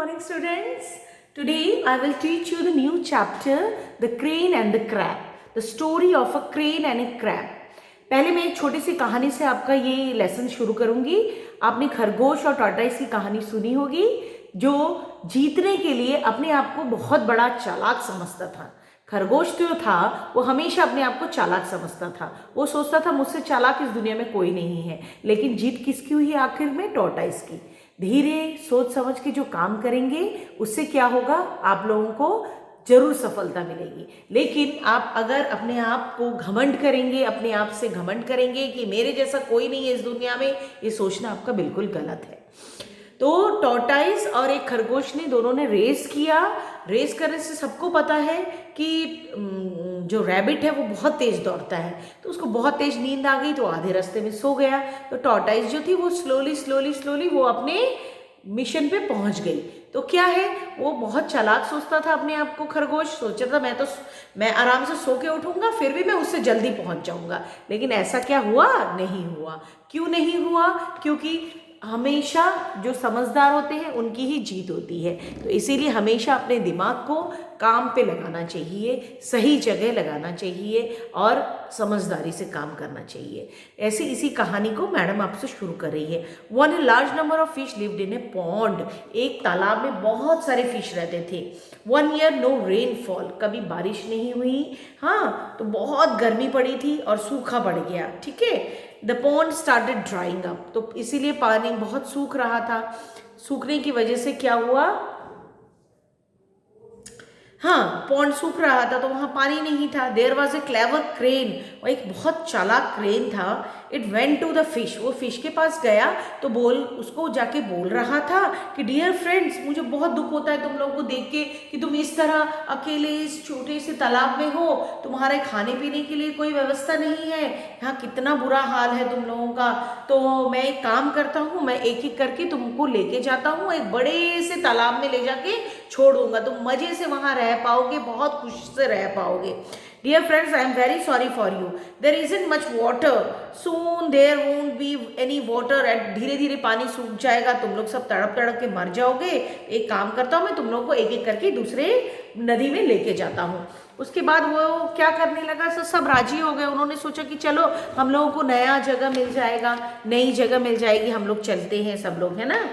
morning, students. Today I will teach you the new chapter, The Crane and the Crab. The story of a crane and a crab. पहले मैं एक छोटी सी कहानी से आपका ये लेसन शुरू करूंगी. आपने खरगोश और टॉर्टोइस की कहानी सुनी होगी, जो जीतने के लिए अपने आप को बहुत बड़ा चालाक समझता था. खरगोश जो था वो हमेशा अपने आप को चालाक समझता था. वो सोचता था मुझसे चालाक इस दुनिया में कोई नहीं है. लेकिन जीत किसकी हुई आखिर में? टॉर्टोइस की. धीरे सोच समझ के जो काम करेंगे उससे क्या होगा, आप लोगों को जरूर सफलता मिलेगी. लेकिन आप अगर अपने आप को घमंड करेंगे, अपने आप से घमंड करेंगे कि मेरे जैसा कोई नहीं है इस दुनिया में, ये सोचना आपका बिल्कुल गलत है. तो टॉर्टोइस और एक खरगोश ने दोनों ने रेस किया. रेस करने से सबको पता है कि जो रैबिट है वो बहुत तेज दौड़ता है. तो उसको बहुत तेज नींद आ गई तो आधे रास्ते में सो गया. तो टॉर्टोइस जो थी वो स्लोली वो अपने मिशन पे पहुंच गई. तो क्या है, वो बहुत चालाक सोचता था अपने आप को. खरगोश सोचा था मैं आराम से सो के उठूंगा, फिर भी मैं उससे जल्दी पहुंच जाऊंगा. लेकिन ऐसा क्या हुआ? नहीं हुआ. क्यों नहीं हुआ? क्योंकि हमेशा जो समझदार होते हैं उनकी ही जीत होती है. तो इसीलिए हमेशा अपने दिमाग को काम पे लगाना चाहिए, सही जगह लगाना चाहिए और समझदारी से काम करना चाहिए. ऐसे इसी कहानी को मैडम आपसे शुरू कर रही है. One a large number of fish lived in A pond. एक तालाब में बहुत सारे फिश रहते थे. 1 year नो रेनफॉल. कभी बारिश नहीं हुई. हाँ, तो बहुत गर्मी पड़ी थी और सूखा पड़ गया. ठीक है. The pond started drawing up. तो इसीलिए पानी बहुत सूख रहा था. सूखने की वजह से क्या हुआ? हाँ, पॉन्ड सूख रहा था तो वहाँ पानी नहीं था. There was a clever crane. और एक बहुत चालाक क्रेन था. It went to the fish. वो फिश के पास गया तो उसको जाके बोल रहा था कि डियर फ्रेंड्स, मुझे बहुत दुख होता है तुम लोगों को देख के कि तुम इस तरह अकेले इस छोटे से तालाब में हो. तुम्हारे खाने पीने के लिए कोई व्यवस्था नहीं है. यहाँ कितना बुरा हाल है तुम लोगों का. तो मैं एक काम करता हूँ, मैं एक एक करके तुमको लेके जाता हूँ, एक बड़े से तालाब में ले जाके छोड़ दूंगा. तुम मजे से वहाँ रह पाओगे, बहुत खुशी से रह पाओगे. Dear friends, I am very sorry for you. There isn't much water. Soon there won't be any water. And धीरे धीरे पानी सूख जाएगा. तुम लोग सब तड़प तड़प के मर जाओगे. एक काम करता हूँ, मैं तुम लोगों को एक एक करके दूसरे नदी में लेके जाता हूँ. उसके बाद वो क्या करने लगा, सब राजी हो गए. उन्होंने सोचा कि चलो हम लोगों को नया जगह मिल जाएगा, नई जगह मिल जाएगी, हम लोग चलते हैं सब लोग, है ना.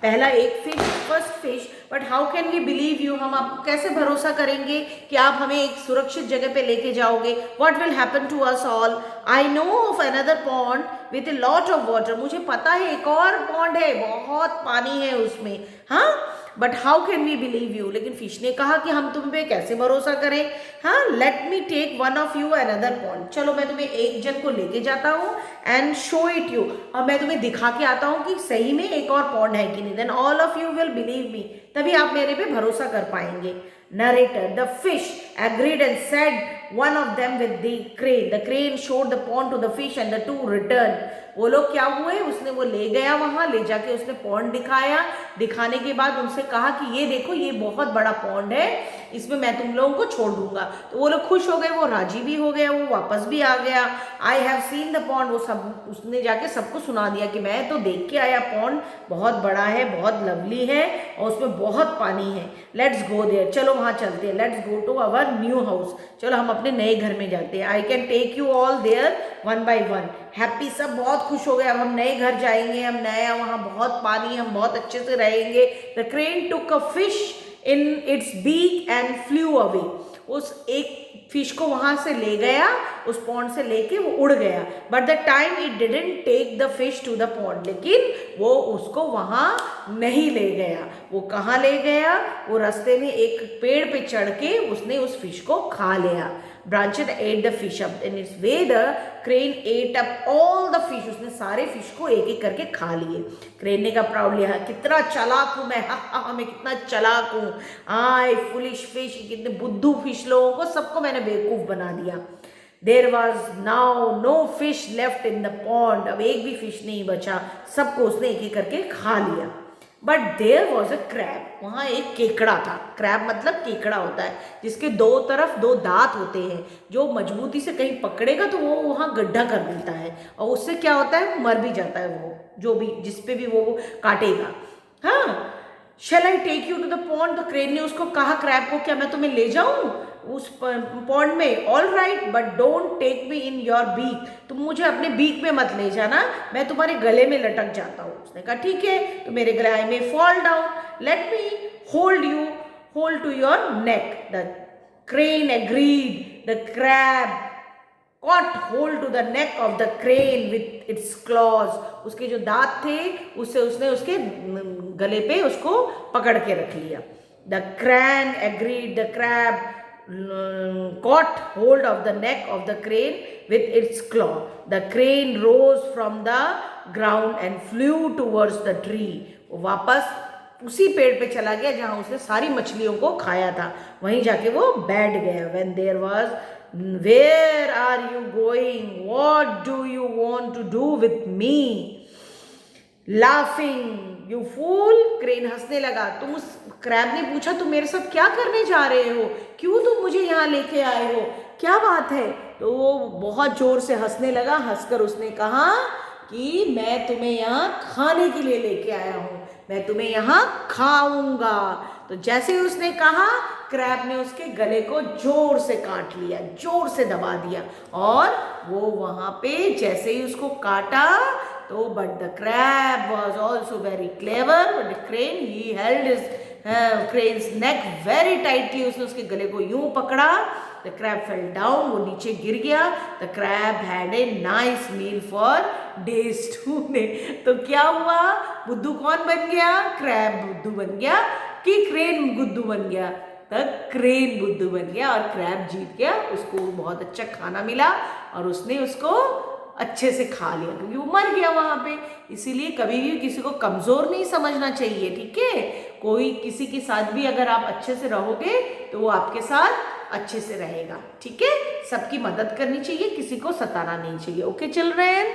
पहला एक fish, first fish. But how can we believe you? हम आपको कैसे भरोसा करेंगे कि आप हमें एक सुरक्षित जगह पे लेके जाओगे? What will happen to us all? I know of another pond with a lot of water. मुझे पता है एक और पॉन्ड है, बहुत पानी है उसमें. हाँ, but how can we believe you? लेकिन फिश ने कहा कि हम तुम पे कैसे भरोसा करें. हाँ, let me take one of you another pond. चलो मैं तुम्हें एक जन को लेके जाता हूँ एंड शो इट यू. और मैं तुम्हें दिखा के आता हूँ कि सही में एक और पॉन्ड है कि नहीं. Then all of you will believe me. तभी आप मेरे पे भरोसा कर पाएंगे. Narrator. The fish agreed and said one of them with the crane. The crane showed the pond to the fish and the two returned. वो लोग क्या हुए, उसने वो ले गया, वहां ले जाके उसने पॉन्ड दिखाया. दिखाने के बाद उनसे कहा कि ये देखो, ये बहुत बड़ा पॉन्ड है, इसमें मैं तुम लोगों को छोड़ दूंगा. तो वो लोग खुश हो गए, वो राजी भी हो गया, वो वापस भी आ गया. I have seen the pond. वो सब उसने जाके सबको सुना दिया कि मैं तो देख के आया, पॉन्ड बहुत बड़ा है, बहुत लवली है और उसमें बहुत पानी है. Let's go there. चलो वहाँ चलते हैं. Let's go to our new house. चलो हम अपने नए घर में जाते हैं. I can take you all there one by one. Happy. सब बहुत खुश हो गए. अब हम नए घर जाएंगे, हम नया, वहाँ बहुत पानी, हम बहुत अच्छे से रहेंगे. The crane took a fish in its beak and flew away. उस एक फिश को वहां से ले गया, उस पॉन्ड से लेके वो उड़ गया. But the time it didn't take the fish to the pond. लेकिन वो उसको वहां नहीं ले गया. वो कहाँ ले गया? वो रास्ते में एक पेड़ पे चढ़ के उसने उस फिश को खा लिया. Branched ate the fish up. In its way the crane ate up all the fish. उसने सारे फिश को एक एक करके खा लिए. क्रेन ने कहा प्राउडली, कितना चालाक हूं मैं, हा मैं कितना चालाक हूं. आई फुलिश फिश. कितने बुद्धू फिश लोगों को सबको मैंने बेवकूफ बना दिया. There was now no fish left in the pond. अब एक भी फिश नहीं बचा, सबको उसने एक एक करके खा लिया. But there was a crab. वहाँ एक केकड़ा था. क्रैब मतलब केकड़ा होता है जिसके दो तरफ दो दांत होते हैं. जो मजबूती से कहीं पकड़ेगा तो वो वहाँ गड्ढा कर देता है और उससे क्या होता है, मर भी जाता है वो, जो भी जिस पे भी वो काटेगा. हाँ, shall I take you to the pond, तो क्रेन ने उसको कहा क्रैब को, क्या मैं तुम्हें ले जाऊं उस पॉन्ड में? All right but don't take me in your beak, तुम मुझे अपने बीक में मत ले जाना, मैं तुम्हारे गले में लटक जाता हूँ। उसने कहा ठीक है, तो मेरे गले I may fall down, let me hold to your neck. The crane agreed. The crab caught hold to the neck of the crane with its claws. उसके जो दांत थे उससे उसने उसके गले पे उसको पकड़ के रख लिया। The crane agreed. The crab caught hold of the neck of the crane with its claw. The crane rose from the ground and flew towards the tree. वो वापस उसी पेड़ पे चला गया जहां उसने सारी मछलियों को खाया था, वहीं जाके वो बैठ गया। When there was, where are you going? What do you want to do with me? Laughing, you fool. Crane हंसने लगा। तुम उस क्रैब ने पूछा तुम मेरे साथ क्या करने जा रहे हो, क्यों तुम मुझे यहाँ लेके आए हो, क्या बात है? तो वो बहुत जोर से हंसने लगा। हंसकर उसने कहा कि मैं तुम्हें यहाँ खाने के लिए लेके आया हूँ, मैं तुम्हें यहाँ खाऊंगा। तो जैसे ही उसने कहा, क्रैब ने उसके गले को जोर से काट लिया, जोर से दबा दिया, और वो वहाँ पे जैसे ही उसको काटा तो but the crab was also very clever, but the crane he held his cranes neck very tightly, उसने उसके गले को यूं पकड़ा। द क्रैब फेल डाउन, वो नीचे गिर गया। The crab had a nice meal for days today. तो क्या हुआ, बुद्धू कौन बन गया? क्रैब बुद्धू बन गया कि क्रेन बुद्धू बन गया? द क्रेन बुद्धू बन गया और क्रैब जीत गया, उसको बहुत अच्छा खाना मिला और उसने उसको अच्छे से खा लिया क्योंकि वो मर गया वहाँ पे। इसीलिए कभी भी किसी को कमज़ोर नहीं समझना चाहिए, ठीक है? कोई किसी के साथ भी अगर आप अच्छे से रहोगे तो वो आपके साथ अच्छे से रहेगा, ठीक है? सबकी मदद करनी चाहिए, किसी को सताना नहीं चाहिए। Okay children?